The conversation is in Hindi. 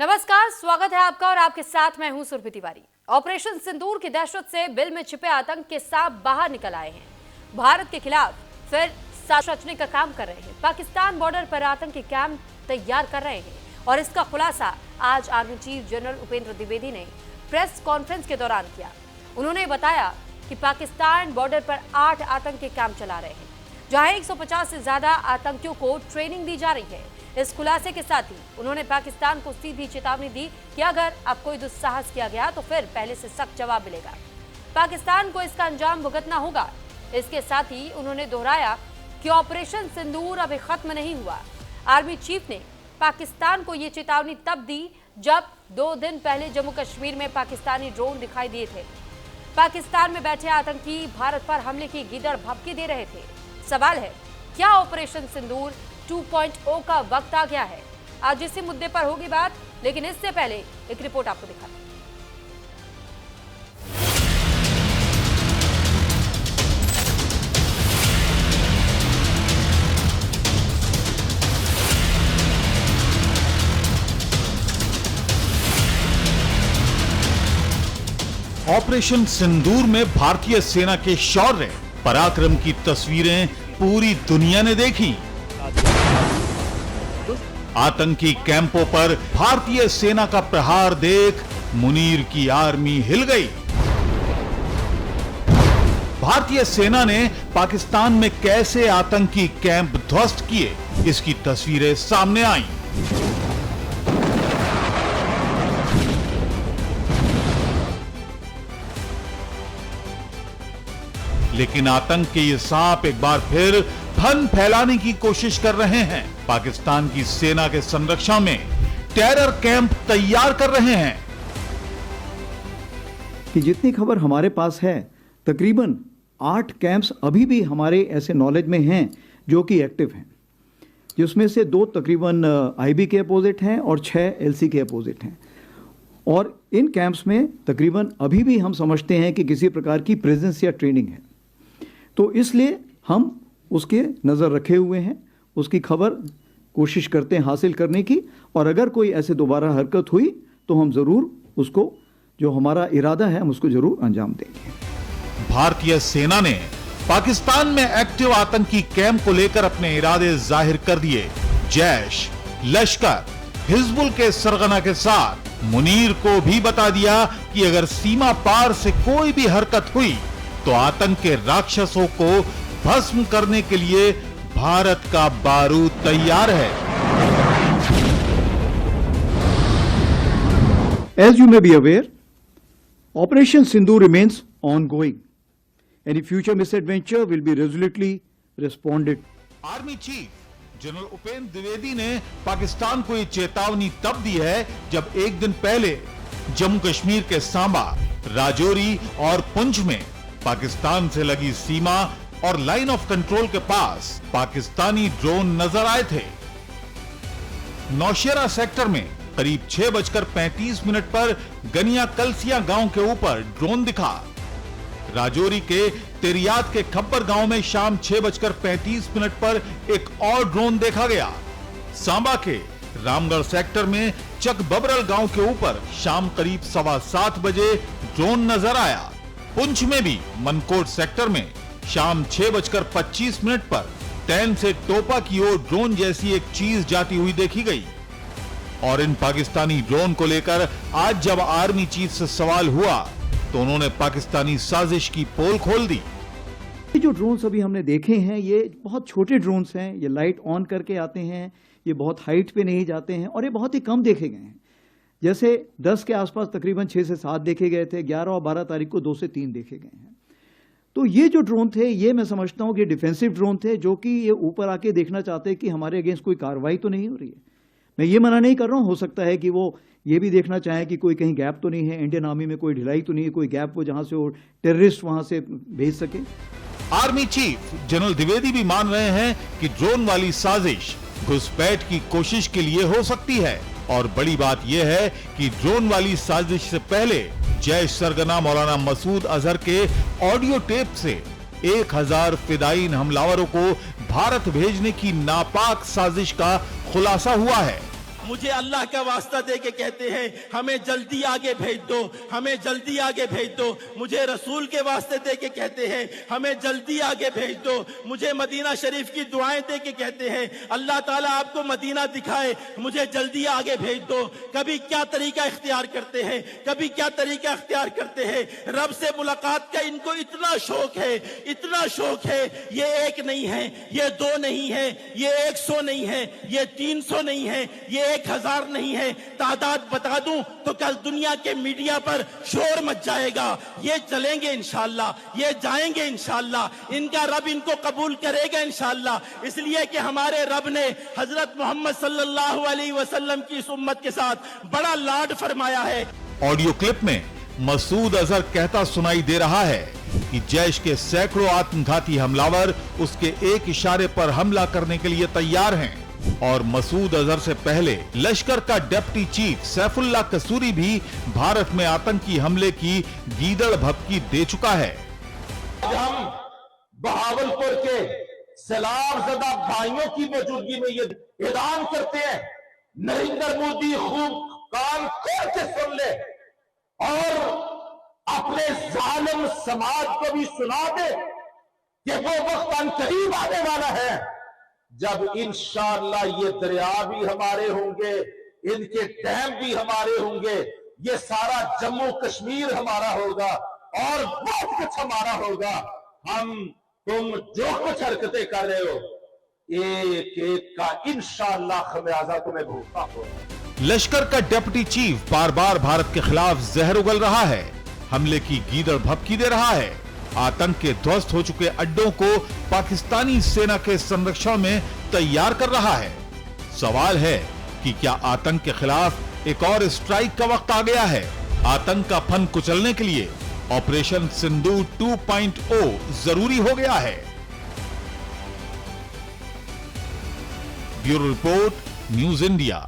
नमस्कार, स्वागत है आपका और आपके साथ मैं हूं सुरभि तिवारी। ऑपरेशन सिंदूर की दहशत से बिल में छिपे आतंक के सांप बाहर निकल आए हैं। भारत के खिलाफ फिर साजिश रचने का काम कर रहे हैं। पाकिस्तान बॉर्डर पर आतंकी कैंप तैयार कर रहे हैं और इसका खुलासा आज army chief general Upendra Dwivedi ने प्रेस कॉन्फ्रेंस के दौरान किया। उन्होंने बताया कि पाकिस्तान बॉर्डर पर 8 आतंकी कैंप चला रहे हैं, जहां 150 से ज्यादा आतंकियों को ट्रेनिंग दी जा रही है। इस खुलासे के साथ ही उन्होंने पाकिस्तान को सीधी चेतावनी दी कि अगर अब कोई दुस्साहस किया गया तो फिर पहले से सख्त जवाब मिलेगा। पाकिस्तान को इसका अंजाम भुगतना होगा। इसके साथ ही उन्होंने दोहराया कि ऑपरेशन सिंदूर अभी खत्म नहीं हुआ। आर्मी चीफ ने पाकिस्तान को ये चेतावनी तब दी जब 2 दिन पहले जम्मू कश्मीर में पाकिस्तानी ड्रोन दिखाई दिए थे। पाकिस्तान में बैठे आतंकी भारत पर हमले की गीदड़ भभकी दे रहे थे। सवाल है, क्या ऑपरेशन सिंदूर 2.0 का वक्त आ गया है? आज इसी मुद्दे पर होगी बात, लेकिन इससे पहले एक रिपोर्ट आपको दिखाते हैं। ऑपरेशन सिंदूर में भारतीय सेना के शौर्य पराक्रम की तस्वीरें पूरी दुनिया ने देखी। आतंकी कैंपों पर भारतीय सेना का प्रहार देख मुनीर की आर्मी हिल गई। भारतीय सेना ने पाकिस्तान में कैसे आतंकी कैंप ध्वस्त किए, इसकी तस्वीरें सामने आईं। लेकिन आतंक के ये सांप एक बार फिर धन फैलाने की कोशिश कर रहे हैं। पाकिस्तान की सेना के संरक्षण में टेरर कैंप तैयार कर रहे हैं। कि जितनी खबर हमारे पास है, तकरीबन 8 कैंप्स अभी भी हमारे ऐसे नॉलेज में हैं जो कि एक्टिव हैं, जिसमें से 2 तकरीबन आईबी के अपोजिट हैं और 6 एलसी के अपोजिट हैं। और इन कैंप्स में तकरीबन अभी भी हम समझते हैं कि किसी प्रकार की प्रेजेंस या ट्रेनिंग है, तो इसलिए हम उसके नज़र रखे हुए हैं, उसकी खबर कोशिश करते हैं हासिल करने की, और अगर कोई ऐसे दोबारा हरकत हुई तो हम ज़रूर उसको, जो हमारा इरादा है, हम उसको ज़रूर अंजाम देंगे। भारतीय सेना ने पाकिस्तान में एक्टिव आतंकी कैंप को लेकर अपने इरादे जाहिर कर दिए। जैश, लश्कर, हिजबुल के सरगना के साथ मुनीर को भी बता दिया कि अगर सीमा पार से कोई भी हरकत हुई तो आतंक के राक्षसों को भस्म करने के लिए भारत का बारूद तैयार है। As you may be aware, Operation Sindoor remains ongoing. Any future misadventure will be resolutely responded. Army chief general Upendra Dwivedi ने पाकिस्तान को ये चेतावनी तब दी है जब एक दिन पहले जम्मू कश्मीर के सांबा, राजौरी और पुंछ में पाकिस्तान से लगी सीमा और लाइन ऑफ कंट्रोल के पास पाकिस्तानी ड्रोन नजर आए थे। नौशेरा सेक्टर में करीब 6:35 पर गनिया कलसिया गांव के ऊपर ड्रोन दिखा। राजौरी के तेरियात के खब्बर गांव में शाम 6:35 पर एक और ड्रोन देखा गया। सांबा के रामगढ़ सेक्टर में चक बबरल गांव के ऊपर शाम करीब 7:15 बजे ड्रोन नजर आया। पुंछ में भी मनकोट सेक्टर में शाम 6:25 पर टैन से टोपा की ओर ड्रोन जैसी एक चीज जाती हुई देखी गई। और इन पाकिस्तानी ड्रोन को लेकर आज जब आर्मी चीफ से सवाल हुआ तो उन्होंने पाकिस्तानी साजिश की पोल खोल दी। ये जो ड्रोन्स अभी हमने देखे हैं, ये बहुत छोटे ड्रोन्स हैं। ये लाइट ऑन करके आते हैं, ये बहुत हाइट पे नहीं जाते हैं और ये बहुत ही कम देखे गए हैं। जैसे 10 के आसपास तकरीबन 6 से 7 देखे गए थे, 11 और 12 तारीख को 2 से 3 देखे गए हैं। तो ये जो ड्रोन थे, ये मैं समझता हूँ कि डिफेंसिव ड्रोन थे, जो कि ये ऊपर आके देखना चाहते हैं कि हमारे अगेंस्ट कोई कार्रवाई तो नहीं हो रही है। मैं ये मना नहीं कर रहा हूँ, हो सकता है कि वो ये भी देखना चाहें कि कोई कहीं गैप तो नहीं है, इंडियन आर्मी में कोई ढिलाई तो नहीं है, कोई गैप हो जहां से वो टेररिस्ट वहां से भेज सके। आर्मी चीफ जनरल द्विवेदी भी मान रहे हैं कि ड्रोन वाली साजिश घुसपैठ की कोशिश के लिए हो सकती है। और बड़ी बात यह है कि ड्रोन वाली साजिश से पहले जैश सरगना मौलाना मसूद अजहर के ऑडियो टेप से 1000 फिदायीन हमलावरों को भारत भेजने की नापाक साजिश का खुलासा हुआ है। मुझे अल्लाह का वास्ता दे के कहते हैं हमें जल्दी आगे भेज दो, हमें जल्दी आगे भेज दो। मुझे रसूल के वास्ते दे के कहते हैं हमें जल्दी आगे भेज दो। मुझे मदीना शरीफ की दुआएं दे के कहते हैं अल्लाह ताला आपको मदीना दिखाए, मुझे जल्दी आगे भेज दो। कभी क्या तरीका इख्तियार करते हैं, कभी क्या तरीका इख्तियार करते हैं। रब से मुलाकात का इनको इतना शौक है, इतना शौक है। ये एक नहीं है, ये दो नहीं है, ये 100 नहीं है, ये 300 नहीं है, ये 1000 नहीं है। तादाद बता दूं तो कल दुनिया के मीडिया पर शोर मच जाएगा। ये चलेंगे इंशाअल्लाह, ये जाएंगे इंशाअल्लाह, इनका रब इनको कबूल करेगा इंशाअल्लाह। इसलिए कि हमारे रब ने हजरत मोहम्मद सल्लल्लाहु अलैहि वसल्लम की इस उम्मत के साथ बड़ा लाड फरमाया है। ऑडियो क्लिप में मसूद अजहर कहता सुनाई दे रहा है कि जैश के सैकड़ों आत्मघाती हमलावर उसके एक इशारे पर हमला करने के लिए तैयार हैं और मसूद अजहर से पहले लश्कर का डिप्टी चीफ सैफुल्लाह कसूरी भी भारत में आतंकी हमले की गीदड़ भभकी दे चुका है। हम बहावलपुर के सैलाबज़दा भाइयों की मौजूदगी में ये ऐलान करते हैं, नरेंद्र मोदी खूब कान खोल के सुन ले और अपने जालिम समाज को भी सुना दे कि वो वक्त अनकरीब आने वाला है जब इंशाअल्लाह ये दरिया भी हमारे होंगे, इनके डैम भी हमारे होंगे, ये सारा जम्मू कश्मीर हमारा होगा और बहुत कुछ हमारा होगा। हम तुम जो कुछ हरकतें कर रहे हो एक एक का इंशाअल्लाह खमियाजा तुम्हें भुगतना होगा। लश्कर का डिप्टी चीफ बार बार भारत के खिलाफ जहर उगल रहा है, हमले की गीदड़ भभकी दे रहा है, आतंक के ध्वस्त हो चुके अड्डों को पाकिस्तानी सेना के संरक्षण में तैयार कर रहा है। सवाल है कि क्या आतंक के खिलाफ एक और स्ट्राइक का वक्त आ गया है? आतंक का फन कुचलने के लिए ऑपरेशन सिंदूर 2.0 जरूरी हो गया है। Bureau report, news India.